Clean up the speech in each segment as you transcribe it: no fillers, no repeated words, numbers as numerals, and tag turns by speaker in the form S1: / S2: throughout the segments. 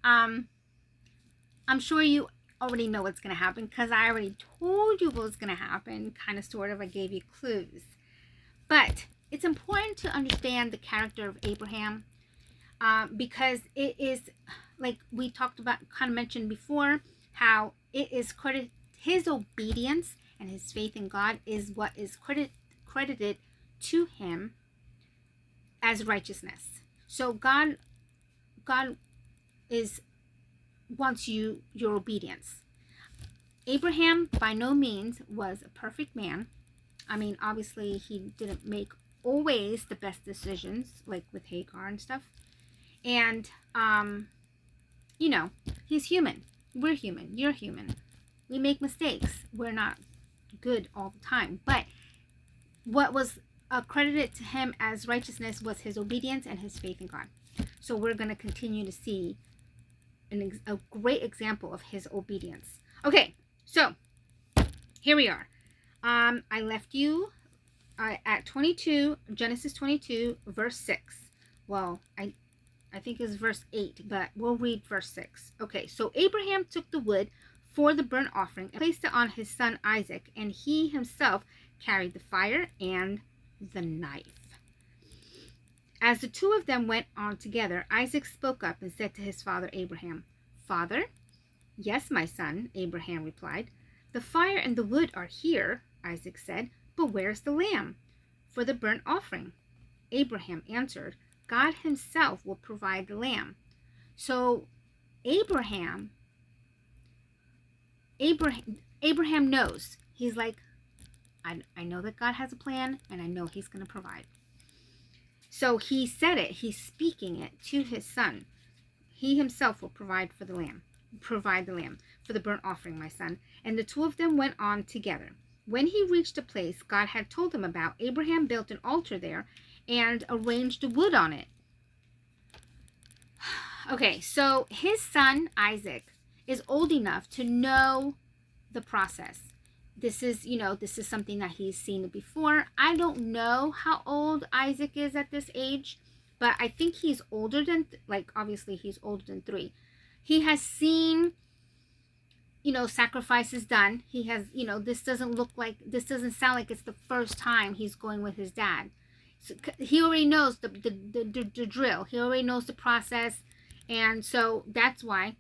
S1: Um, I'm sure you already know what's going to happen because I already told you what was going to happen. Kind of, sort of, I gave you clues. But it's important to understand the character of Abraham because it is, like we talked about, kind of mentioned before, how it is his obedience and his faith in God is what is credited to him as righteousness. So God is wants your obedience. Abraham by no means was a perfect man. I mean, obviously he didn't make always the best decisions, like with Hagar and stuff. And you know, he's human. We're human. You're human. We make mistakes. We're not good all the time. But what was credited to him as righteousness was his obedience and his faith in God. So we're going to continue to see a great example of his obedience. Okay, so here we are. I left you at 22, Genesis 22, verse 6. Well, I think it's verse 8, but we'll read verse 6. Okay, so Abraham took the wood for the burnt offering and placed it on his son Isaac, and he himself carried the fire and the knife. As the two of them went on together, Isaac spoke up and said to his father Abraham, "Father?" "Yes, my son," Abraham replied. "The fire and the wood are here," Isaac said, "but where's the lamb for the burnt offering?" Abraham answered, "God himself will provide the lamb." So Abraham knows. He's like, I know that God has a plan, and I know he's going to provide. So he said it. He's speaking it to his son. He himself will provide the lamb for the burnt offering, my son. And the two of them went on together. When he reached a place God had told him about, Abraham built an altar there and arranged the wood on it. Okay, so his son Isaac is old enough to know the process. This is something that he's seen before. I don't know how old Isaac is at this age, but I think he's older than, obviously he's older than 3. He has seen, sacrifices done. He has, this doesn't sound like it's the first time he's going with his dad. So he already knows the drill. He already knows the process. And so that's why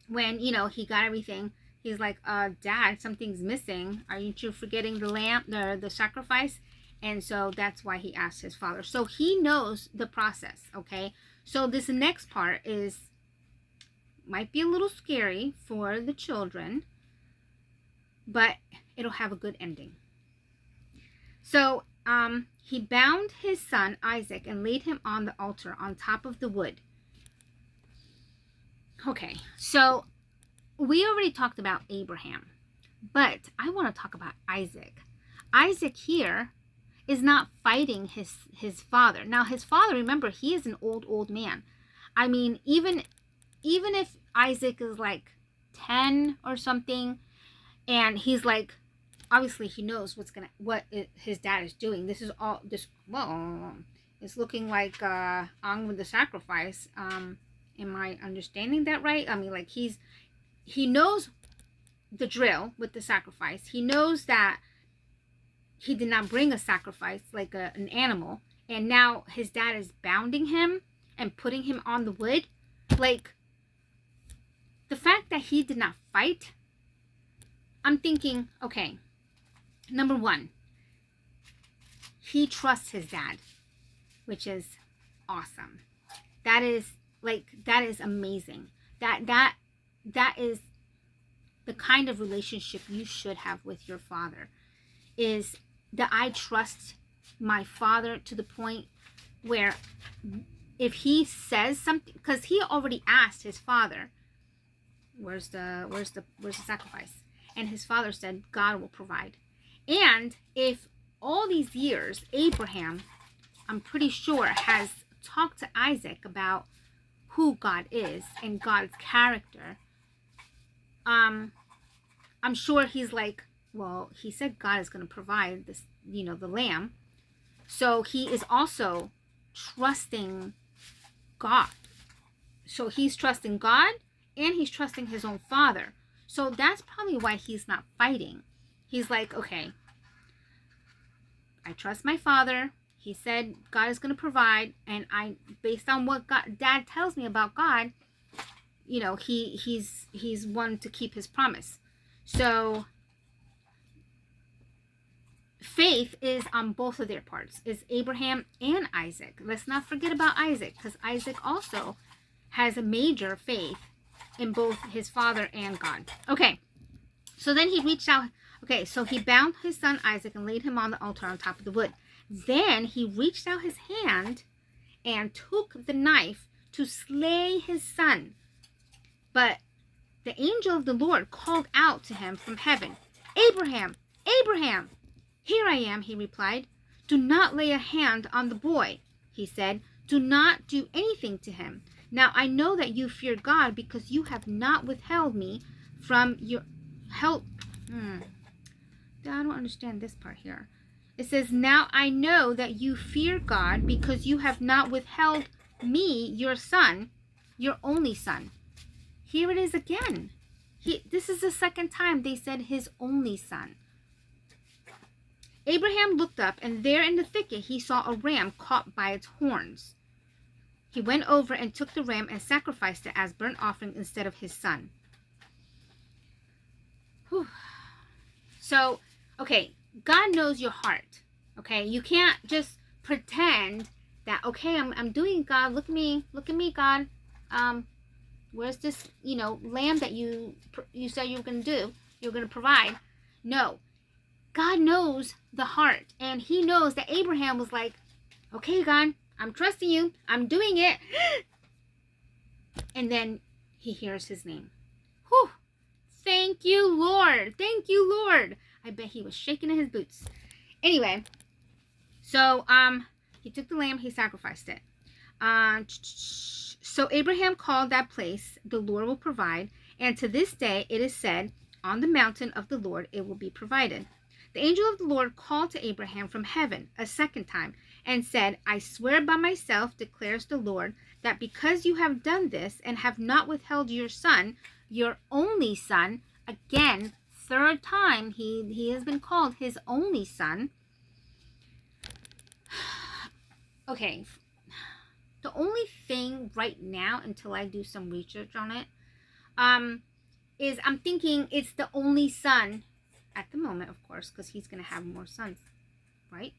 S1: when, he got everything, he's like, Dad, something's missing. Aren't you forgetting the lamb, the sacrifice? And so that's why he asked his father. So he knows the process, okay? So this next part might be a little scary for the children, but it'll have a good ending. So he bound his son Isaac and laid him on the altar on top of the wood. Okay, so we already talked about Abraham, but I want to talk about Isaac. Isaac here is not fighting his father. Now his father, remember, he is an old man. I mean, even if Isaac is like 10 or something, and he's like, obviously he knows what his dad is doing. This is all this. Well, it's looking like on with the sacrifice. Am I understanding that right? I mean, like he knows the drill with the sacrifice. He knows that he did not bring a sacrifice like an animal, and now his dad is bounding him and putting him on the wood. Like, the fact that he did not fight, I'm thinking, okay, number one, he trusts his dad, which is awesome. That is amazing. That is the kind of relationship you should have with your father, is that I trust my father to the point where if he says something, because he already asked his father, where's the sacrifice? And his father said, God will provide. And if all these years, Abraham, I'm pretty sure, has talked to Isaac about who God is and God's character, I'm sure he's like, well, he said God is going to provide this, the lamb. So he is also trusting God. So he's trusting God and he's trusting his own father. So that's probably why he's not fighting. He's like, okay, I trust my father. He said God is going to provide, and based on what Dad tells me about God, you know, he's one to keep his promise. So faith is on both of their parts. It's Abraham and Isaac. Let's not forget about Isaac, because Isaac also has a major faith in both his father and God. Okay, so then he reached out. Okay, so he bound his son Isaac and laid him on the altar on top of the wood. Then he reached out his hand and took the knife to slay his son. But the angel of the Lord called out to him from heaven, Abraham, Abraham! Here I am, he replied. Do not lay a hand on the boy, he said. Do not do anything to him. Now I know that you fear God because you have not withheld me from your help. I don't understand this part here. It says, now I know that you fear God because you have not withheld me, your son, your only son. Here it is again. This is the second time they said his only son. Abraham looked up, and there in the thicket he saw a ram caught by its horns. He went over and took the ram and sacrificed it as burnt offering instead of his son. Whew. So, okay, God knows your heart. Okay, you can't just pretend that, okay, I'm doing God. Look at me, God. Where's this, lamb that you said you were gonna do? You're gonna provide. No, God knows the heart, and He knows that Abraham was like, okay, God, I'm trusting you. I'm doing it. And then he hears His name. Whew! Thank you, Lord. Thank you, Lord. I bet he was shaking in his boots. Anyway, so he took the lamb, he sacrificed it. So Abraham called that place, the Lord will provide, and to this day it is said, on the mountain of the Lord it will be provided. The angel of the Lord called to Abraham from heaven a second time and said, I swear by myself, declares the Lord, that because you have done this and have not withheld your son, your only son, again, third time he has been called his only son. Okay, the only thing right now, until I do some research on it, is I'm thinking it's the only son at the moment, of course, because he's going to have more sons, right?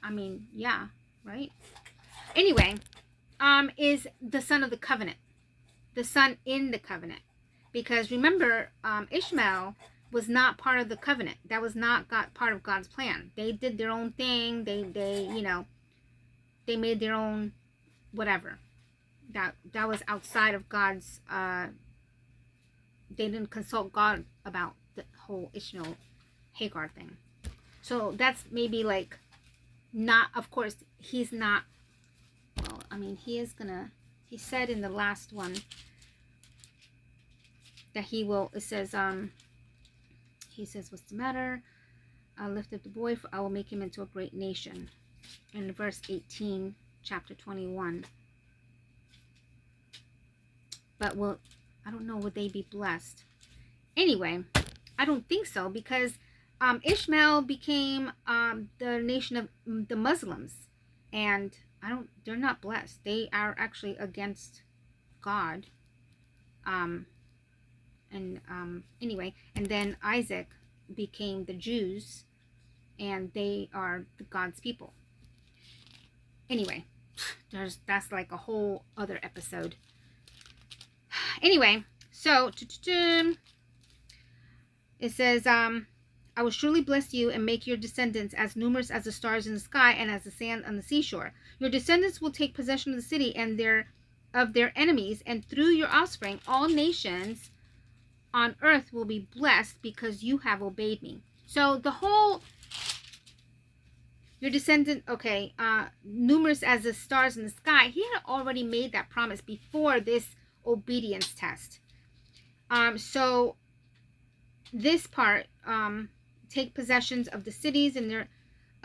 S1: I mean, yeah, right? Anyway, is the son of the covenant, the son in the covenant. Because remember, Ishmael was not part of the covenant. That was not part of God's plan. They did their own thing. They made their own whatever. That was outside of God's. They didn't consult God about the whole Ishmael Hagar thing. So that's maybe like not. Of course, he's not. Well, I mean, he is gonna. He said in the last one that he will. It says he says, what's the matter? I'll lift up the boy, for I will make him into a great nation. In verse 18, chapter 21. But I don't know, would they be blessed? Anyway, I don't think so, because Ishmael became the nation of the Muslims, and they're not blessed. They are actually against God. Anyway, and then Isaac became the Jews, and they are God's people. Anyway, that's like a whole other episode. Anyway, so it says, I will surely bless you and make your descendants as numerous as the stars in the sky and as the sand on the seashore. Your descendants will take possession of the city and of their enemies, and through your offspring all nations on earth will be blessed because you have obeyed me. So the whole, your descendant, okay, numerous as the stars in the sky, he had already made that promise before this obedience test. So this part, take possessions of the cities and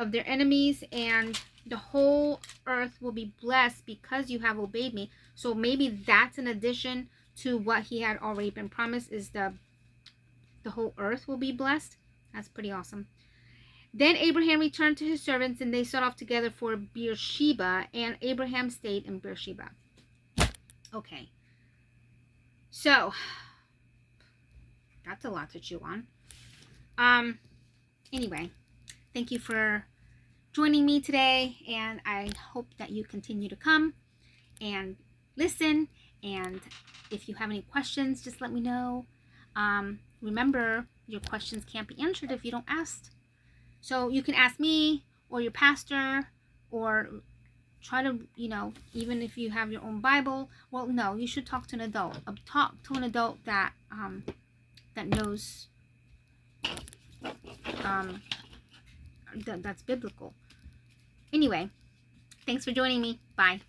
S1: of their enemies, and the whole earth will be blessed because you have obeyed me. So maybe that's an addition to what he had already been promised, is the whole earth will be blessed. That's pretty awesome. Then Abraham returned to his servants, and they set off together for Beersheba, and Abraham stayed in Beersheba. Okay. So, that's a lot to chew on. Anyway, thank you for joining me today, and I hope that you continue to come and listen. And if you have any questions, just let me know. Remember, your questions can't be answered if you don't ask. So you can ask me or your pastor, or try to, even if you have your own Bible. Well, no, you should talk to an adult. Talk to an adult that that knows that's biblical. Anyway, thanks for joining me. Bye.